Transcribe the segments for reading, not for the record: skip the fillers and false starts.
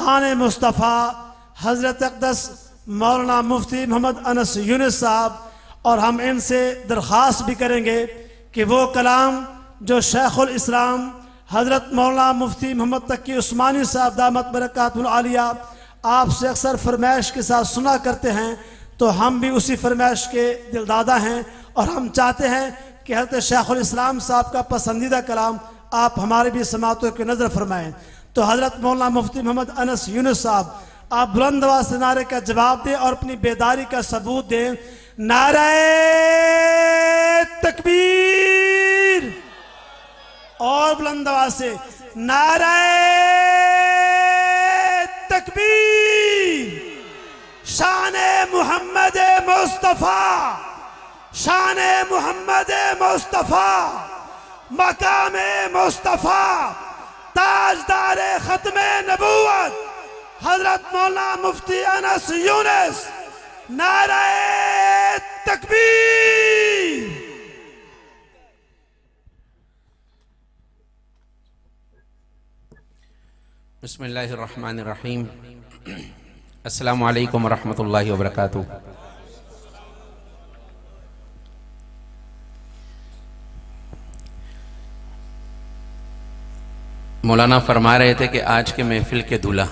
खान मुस्तफ़ा हज़रत अक़दस मौलाना मुफ्ती मोहम्मद अनस यूनुस साहब, और हम इनसे दरख्वास्त भी करेंगे कि वो कलाम जो शेखुल इस्लाम हज़रत मौलाना मुफ्ती मोहम्मद तकी उस्मानी साहब दामत बरकातुहुल आलिया आपसे अक्सर फरमाइश के साथ सुना करते हैं, तो हम भी उसी फरमाइश के दिलदादा हैं और हम चाहते हैं कि हज़रत शेखुल इस्लाम साहब का पसंदीदा कलाम आप हमारे भी समातों की नज़र फरमाएँ। तो हज़रत मौलाना मुफ्ती मोहम्मद अनस यूनुस साहब, आप बुलंद आवाज़ से नारे का जवाब दें और अपनी बेदारी का सबूत दें। नारे तकबीर, और बुलंद आवाज़ से नारे तकबीर। शाने मुहम्मद मुस्तफ़ा, शाने मुहम्मद मुस्तफ़ा, मकामे मुस्तफ़ा, ताजदारे खत्मे नबूवत हजरत मौलाना मुफ्ती अनस यूनुस। नारे तकबीर। बिस्मिल्लाहिर्रहमानिर्रहीम। अस्सलामु अलैकुम वरहमतुल्लाहि वबरकातुहू। मौलाना फरमा रहे थे कि आज के महफिल के दूल्हा,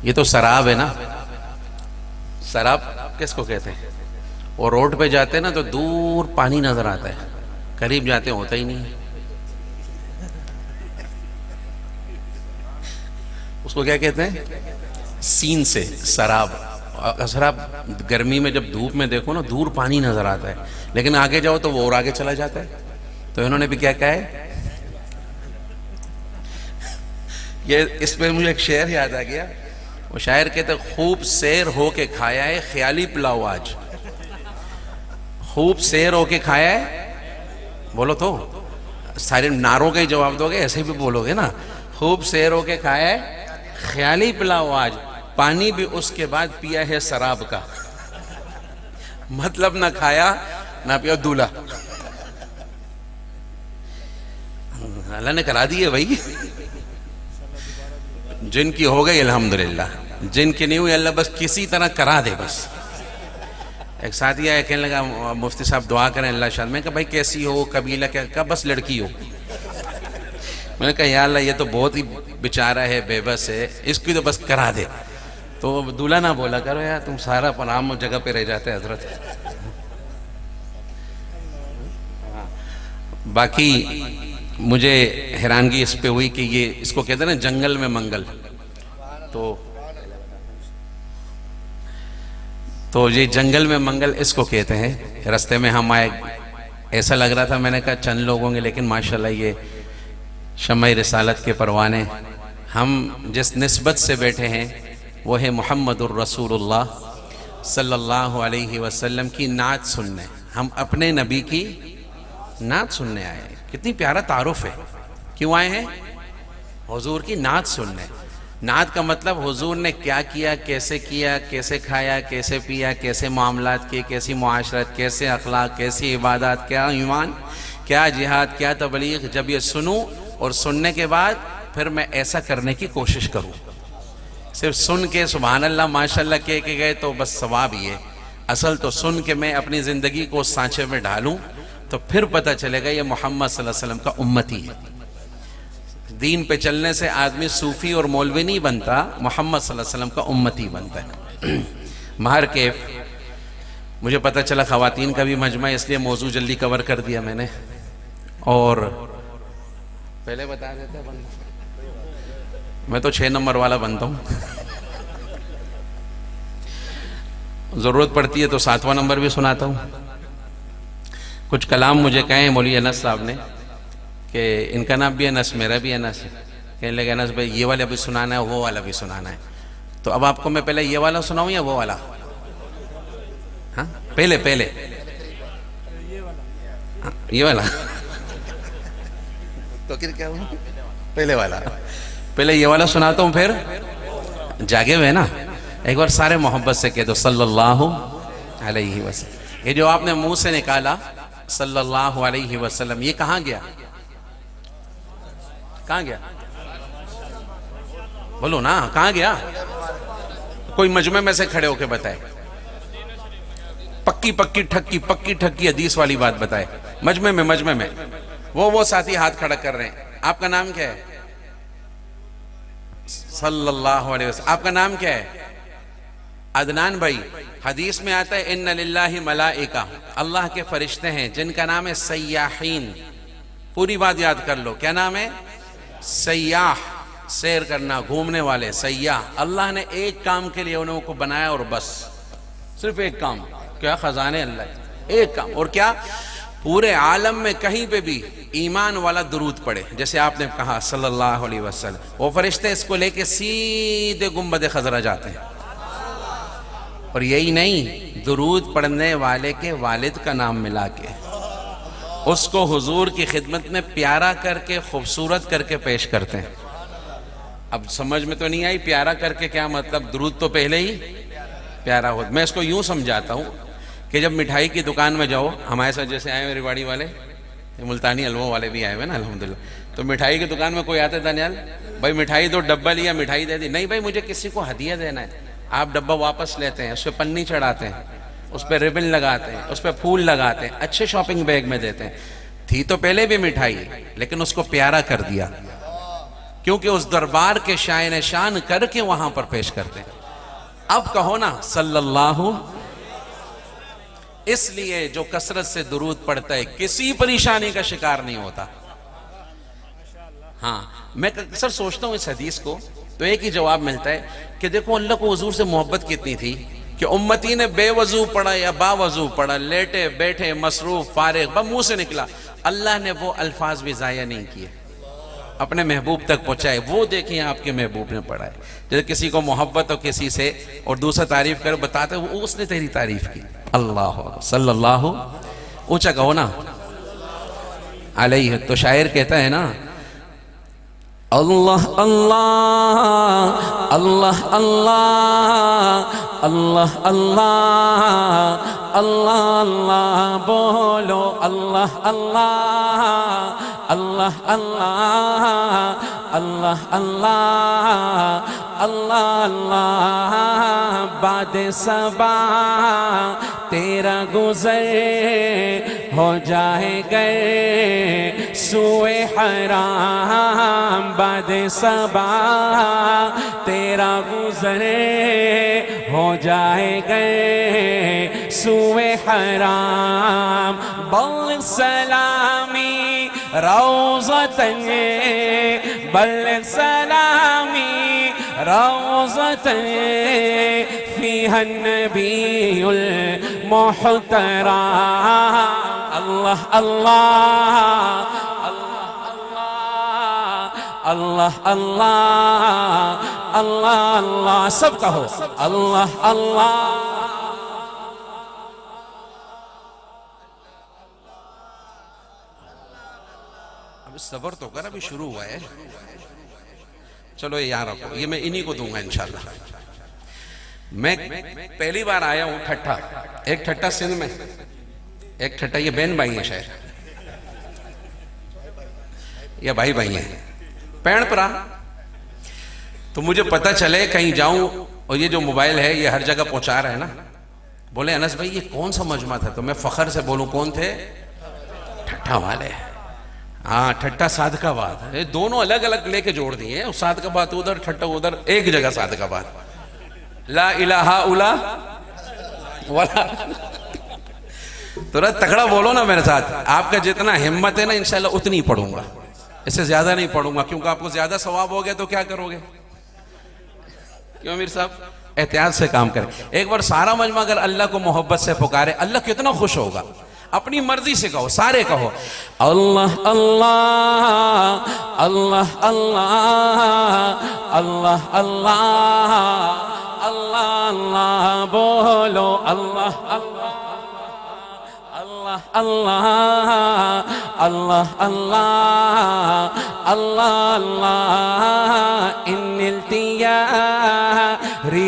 ये तो शराब है ना। शराब किसको कहते हैं? और रोड पे जाते हैं ना तो दूर पानी नजर आता है, करीब जाते होता ही नहीं है। उसको क्या कहते हैं? सीन से शराब। शराब गर्मी में जब धूप में देखो ना दूर पानी नजर आता है, लेकिन आगे जाओ तो वो और आगे चला जाता है। तो इन्होंने भी क्या कहा है, ये इसमें मुझे एक शेर याद आ गया। वो शायर कहते खूब सैर होके खाया है ख्याली पुलाव आज। खूब सैर होके खाया है, बोलो तो सारे नारों का ही जवाब दोगे, ऐसे भी बोलोगे ना। खूब सैर होके खाया है ख्याली पुलाव आज, पानी भी उसके बाद पिया है शराब का। मतलब ना खाया ना पिया दूल्हा। अल्लाह ने करा दी है भाई। जिनकी हो गई अल्हम्दुलिल्लाह, जिनकी नहीं हुई अल्लाह बस किसी तरह करा दे बस। एक साथी आया, कहने लगा मुफ्ती साहब दुआ करें अल्लाह शाद। मैं कहा भाई कैसी हो, कबीला क्या? कहा बस लड़की हो। मैंने कहा या अल्लाह ये तो बहुत ही बेचारा है, बेबस है, इसकी तो बस करा दे। तो दूल्हा ना बोला करो यार, तुम सारा पनाम जगह पे रह जाते हैं हजरत। बाकी मुझे हैरानगी इस पे हुई कि ये इसको कहते हैं ना जंगल में मंगल। तो ये जंगल में मंगल इसको कहते हैं। रास्ते में हम आए, ऐसा लग रहा था, मैंने कहा चंद लोग होंगे, लेकिन माशाल्लाह ये शम्मा रिसालत के परवाने। हम जिस निस्बत से बैठे हैं वो है मुहम्मदुर रसूलुल्लाह सल्लल्लाहु अलैहि वसल्लम की नात सुनने। हम अपने नबी की नात सुनने आए। कितनी प्यारा तारुफ है। क्यों आए हैं? हुजूर की नात सुनने। नात का मतलब हुजूर ने क्या किया, कैसे किया, कैसे खाया, कैसे पिया, कैसे मामलात किए, कैसी मुआशरत, कैसे अखलाक, कैसी इबादत, क्या ईमान, क्या जिहाद, क्या तबलीग। जब ये सुनूं और सुनने के बाद फिर मैं ऐसा करने की कोशिश करूं। सिर्फ सुन के सुभान अल्लाह माशाल्लाह कह के गए तो बस सवाब ही है। असल तो सुन के मैं अपनी ज़िंदगी को सांचे में ढालूं तो फिर पता चलेगा ये मोहम्मद सल्लल्लाहु अलैहि वसल्लम का उम्मती है। दीन पे चलने से आदमी सूफ़ी और मौलवी नहीं बनता, मोहम्मद सल्लल्लाहु अलैहि वसल्लम का उम्मती बनता है। महर कैफ, मुझे पता चला ख़वातीन का भी मजमा, इसलिए मौजू जल्दी कवर कर दिया मैंने। और पहले बता देते बंदा, मैं तो 6 नंबर वाला बनता हूँ। ज़रूरत पड़ती है तो 7वां नंबर भी सुनाता हूँ। कुछ कलाम मुझे कहे मौलवी अनस साहब ने कि इनका नाम भी अनस, मेरा भी अनस है। कहने लगे अनस भाई ये वाला भी सुनाना है, वो वाला भी सुनाना है। तो अब आपको मैं पहले ये वाला सुनाऊँ या वो वाला? हाँ पहले हाँ, ये वाला। तो फिर क्या हुआ? पहले वाला। पहले ये वाला सुनाता हूँ, फिर जागे हुए ना एक बार सारे मोहब्बत से कह दो सल्लल्लाहु अलैहि वसल्लम। ये जो आपने मुंह से निकाला सल्लल्लाहु अलैहि वसल्लम, ये कहाँ गया? कहाँ गया? बोलो ना, कहाँ गया? कोई मजमे में से खड़े होके बताए, पक्की ठक्की हदीस वाली बात बताए, मजमे में। वो साथी हाथ खड़ा कर रहे हैं। आपका नाम क्या है? सल्लल्लाहु अलैहि वसल्लम। आपका नाम क्या है? अदनान भाई। हदीस में आता है इन्ना लिल्लाहि मलाइका, अल्लाह के फरिश्ते हैं जिनका नाम है सय्याहीन। पूरी बात याद कर लो, क्या नाम है? सय्याह, सैर करना, घूमने वाले, सय्याह। अल्लाह ने एक काम के लिए उन्हों को बनाया और बस, सिर्फ एक काम। क्या खजाने अल्लाह, एक काम। और क्या? पूरे आलम में कहीं पे भी ईमान वाला दुरूद पड़े, जैसे आपने कहा सल्लल्लाहु अलैहि वसल्लम, वो फरिश्ते इसको लेके सीधे गुंबद खजरा जाते हैं। और यही नहीं, दुरूद पढ़ने वाले के वालिद का नाम मिला के उसको हुजूर की खिदमत में प्यारा करके, खूबसूरत करके पेश करते हैं। अब समझ में तो नहीं आई प्यारा करके क्या मतलब? दुरूद तो पहले ही प्यारा हो। मैं इसको यूं समझाता हूं कि जब मिठाई की दुकान में जाओ, हमारे साथ जैसे आए रिवाड़ी वाले, मुल्तानी हलवों वाले भी आए हुए ना अल्हम्दुलिल्लाह, तो मिठाई की दुकान में कोई आते दानियाल भाई मिठाई दो, डब्बा लिया, मिठाई दे दी। नहीं भाई, मुझे किसी को हदिया देना है। आप डब्बा वापस लेते हैं, उस पर पन्नी चढ़ाते हैं, उस पर रिबन लगाते हैं, उस पर फूल लगाते हैं, अच्छे शॉपिंग बैग में देते हैं। थी तो पहले भी मिठाई, लेकिन उसको प्यारा कर दिया, क्योंकि उस दरबार के शायने शान करके वहां पर पेश करते हैं। अब कहो ना सल्लल्लाहु। इसलिए जो कसरत से दुरूद पढ़ता है किसी परेशानी का शिकार नहीं होता। हाँ, मैं अक्सर सोचता हूं इस हदीस को, तो एक ही जवाब मिलता है कि देखो अल्लाह को हुजूर से मोहब्बत कितनी थी कि उम्मती ने बेवजू पढ़ा या बावजू पढ़ा, लेटे बैठे मसरूफ फारिग, बस मुंह से निकला, अल्लाह ने वो अल्फाज भी जाया नहीं किए, अपने महबूब तक पहुंचाए। वो देखें आपके महबूब ने पढ़ा है। जैसे किसी को मोहब्बत हो किसी से और दूसरा तारीफ कर बताते, वो उसने तेरी तारीफ की। अल्लाह सल्लल्लाहु, ऊंचा कहो ना अलैहि। तो शायर कहता है ना, अल्लाह अल्लाह अल्लाह अल्लाह अल्लाह अल्लाह अल्लाह अल्लाह बोलो, अल्लाह अल्लाह अल्लाह अल्लाह अल्लाह अल्लाह अल्लाह अल्लाह। बाद सबा तेरा गुज़र हो जाएगा सुए हराम, बाद सबा तेरा गुज़र हो जाएगा सुए हराम। बल सलामी रौज़तन, बल सलामी रौज़तन फ़ीहा नबीयुल मुहतरम। अल्लाह अल्लाह अल्लाह अल्लाह अल्लाह अल्लाह, सब कहो अल्लाह अल्लाह। अब सबर तो कर, अभी शुरू हुआ है। चलो ये यार रखो, ये मैं इन्हीं को दूंगा इंशाल्लाह। मैं पहली बार आया हूं ठट्ठा, एक ठट्ठा सिंध में, एक ठट्ठा ये बहन भाई है शायद, या भाई भाई है पैणपरा। तो मुझे पता चले कहीं जाऊं और ये जो मोबाइल है ये हर जगह पहुंचा रहे हैं ना, बोले अनस भाई ये कौन सा मजमा था? तो मैं फखर से बोलूं कौन थे? ठट्ठा वाले। हाँ, ठट्ठा सादकाबाद, ये दोनों अलग अलग लेके जोड़ दिए, सादकाबाद उधर ठट्ठा उधर, एक जगह सादकाबाद। ला इलाहा उला वाला। थोड़ा तगड़ा बोलो ना मेरे साथ। आपका जितना हिम्मत है ना इंशाल्लाह उतनी पढ़ूंगा, इससे ज्यादा नहीं पढ़ूंगा, क्योंकि आपको ज्यादा सवाब हो गया तो क्या करोगे? क्यों मीर साहब? एहतियात से काम करें। एक बार सारा मजमा अगर अल्लाह को मोहब्बत से पुकारे, अल्लाह कितना खुश होगा। अपनी मर्जी से कहो, सारे कहो अल्लाह अल्लाह अल्लाह अल्लाह अल्लाह अल्लाह अल्लाह अल्लाह बोलो, अल्लाह अल्लाह अल्लाह अल्लाह अल्लाह अल्लाह अल्लाह। इन्निल तिया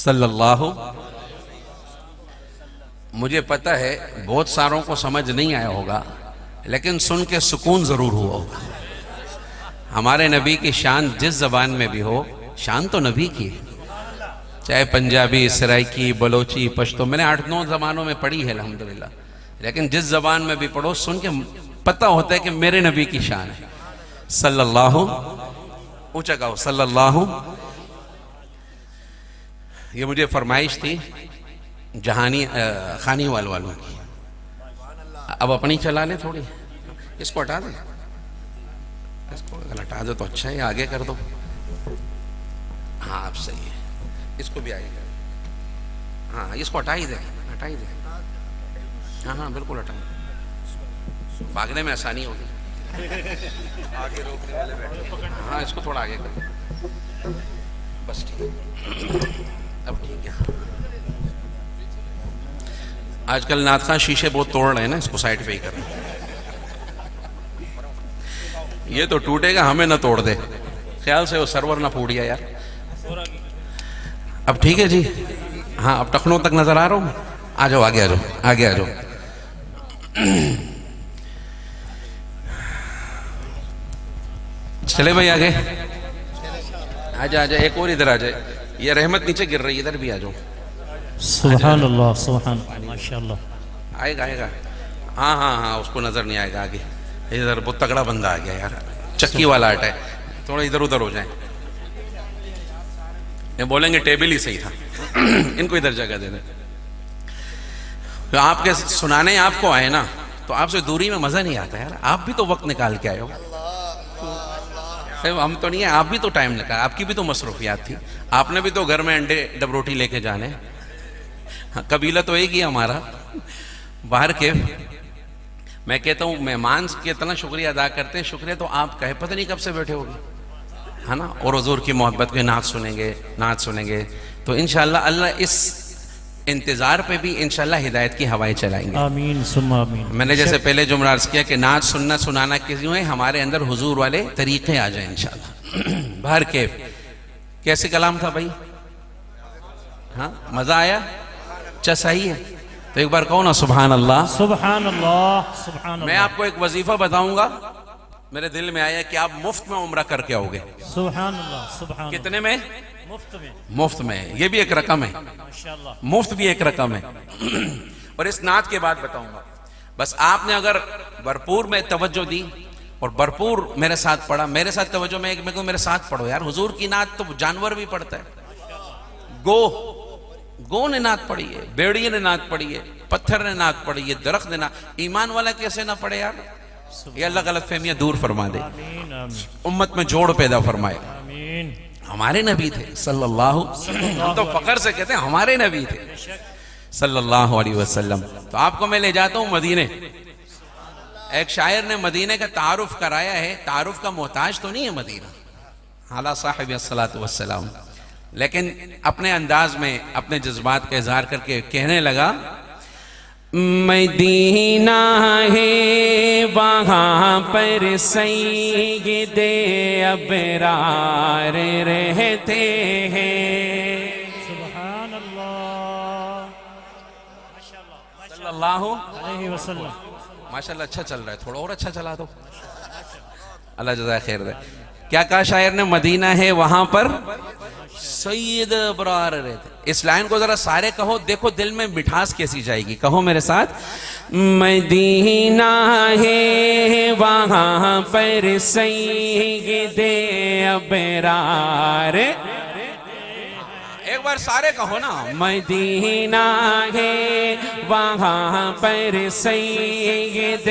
सल्लल्लाहु। मुझे पता है बहुत सारों को समझ नहीं आया होगा, लेकिन सुन के सुकून जरूर हुआ होगा। हमारे नबी की शान जिस जबान में भी हो, शान तो नबी की है, चाहे पंजाबी, सराइकी, बलोची, पश्तो, मैंने 8-9 जबानों में पढ़ी है अल्हम्दुलिल्लाह, लेकिन जिस जबान में भी पढ़ो सुन के पता होता है कि मेरे नबी की शान है। सल्लल्लाहु, ऊंचा गाओ सल्लल्लाहु। ये मुझे फरमाइश थी जहानी खानी वालों की, अब अपनी चला ले थोड़ी, इसको हटा दे, इसको अगर हटा दो तो अच्छा है, आगे कर दो। हाँ अब सही है, इसको भी आगे कर, हाँ इसको हटा ही दे, हटा ही दे, हाँ हाँ बिल्कुल हटा, भागने में आसानी होगी। आगे रोकने वाले बैठे, हाँ इसको थोड़ा आगे कर, बस ठीक है, अब ठीक है। आजकल नाथ खां शीशे बहुत तोड़ रहे हैं ना, इसको साइड पे ही कर, ये तो टूटेगा हमें ना तोड़ दे, ख्याल से वो सर्वर ना फूट गया यार। अब ठीक है जी, हाँ अब टखनों तक नजर आ रहा हूँ, आ जाओ आगे, आ जाओ आगे, आ जाओ। चले भाई आगे, आजा आजा, एक और इधर आ जाए, ये रहमत नीचे गिर रही है, इधर भी आ जाओ। सुभान अल्लाह, सुभान अल्लाह, माशाअल्लाह। आएगा आएगा, हाँ हाँ हाँ उसको नजर नहीं आएगा आगे, इधर बहुत तगड़ा बंदा आ गया यार, चक्की वाला आटा है, थोड़ा इधर उधर हो जाए, ये बोलेंगे टेबल ही सही था। इनको इधर जगह दे दें। तो आपके सुनाने आपको आए ना, तो आपसे दूरी में मजा नहीं आता यार, आप भी तो वक्त निकाल के आए हो, हम तो नहीं है, आप भी तो टाइम निकाल, आपकी भी तो मसरूफियात थी, आपने भी तो घर में अंडे डब रोटी लेके जाने। हाँ, कबीला तो एक ही हमारा बाहर के। मैं कहता हूँ मेहमान के इतना शुक्रिया अदा करते हैं, शुक्रिया तो आप कहे, पता नहीं कब से बैठे होगे, है ना, और हुजूर की मोहब्बत के नात सुनेंगे तो इंशाअल्लाह अल्लाह इस इंतज़ार पे भी इंशाअल्लाह हिदायत की हवाएं चलाएंगे। आमीन सुम्मा आमीन। मैंने जैसे पहले जुमला अर्ज़ किया कि नात सुनना सुनाना क्यों है, हमारे अंदर हुजूर वाले तरीक़े आ जाए इंशाअल्लाह। बाहर के कैसे कलाम था भाई, हाँ मज़ा आया, अच्छा सही है, तो एक बार कहो ना सुभान अल्लाह, सुभान अल्लाह, सुभान अल्लाह। मैं आपको एक वजीफा बताऊंगा, मेरे दिल में आया कि आप मुफ्त में उम्रा करके आओगे। सुभान अल्लाह, सुभान। कितने में? मुफ्त में। मुफ्त में, ये भी एक रकम है, माशाअल्लाह, मुफ्त भी एक रकम है। और इस नात के बाद बताऊंगा, बस आपने अगर भरपूर में तवज्जो दी और भरपूर मेरे साथ पढ़ा, मेरे साथ तवज्जो में एक मेरे साथ पढ़ो यार, हुजूर की नात तो जानवर भी पढ़ता है, गो ने नात पढ़ी है, भेड़िए ने नात पढ़ी है, पत्थर ने नात पढ़ी है, दरख्त ने नात, ईमान वाला कैसे ना पढ़े यार। ये अल्लाह गलत फहमियां दूर फरमा दे, आमीन आमीन उम्मत में जोड़ पैदा फरमाए। आमीन। हमारे नबी थे सल्लल्लाहु, हम तो फख्र से कहते हैं हमारे नबी थे सल्लल्लाहु अलैहि वसल्लम। तो आपको मैं ले जाता हूं मदीने। एक शायर ने मदीने का तारुफ कराया है, तारुफ का मोहताज तो नहीं है मदीना, आला साहिब अस्सलातु वस्सलाम, लेकिन अपने अंदाज में अपने जज्बात का इजहार करके कहने लगा, मदीना है वहाँ पर सैयदे अबरार रहते हैं। सुभान अल्लाह, सल्लल्लाहु अलैहि वसल्लम। माशाल्लाह अच्छा चल रहा है, थोड़ा और अच्छा चला दो, अल्लाह जज़ाए खैर दे। क्या कहा शायर ने, मदीना है वहां पर सैयद अबरार रहते। इस लाइन को जरा सारे कहो, देखो दिल में मिठास कैसी जाएगी, कहो मेरे साथ, मदीना है वहां पर सैयद अबरार। एक बार सारे कहो ना, मदीना है वहां पर सैयद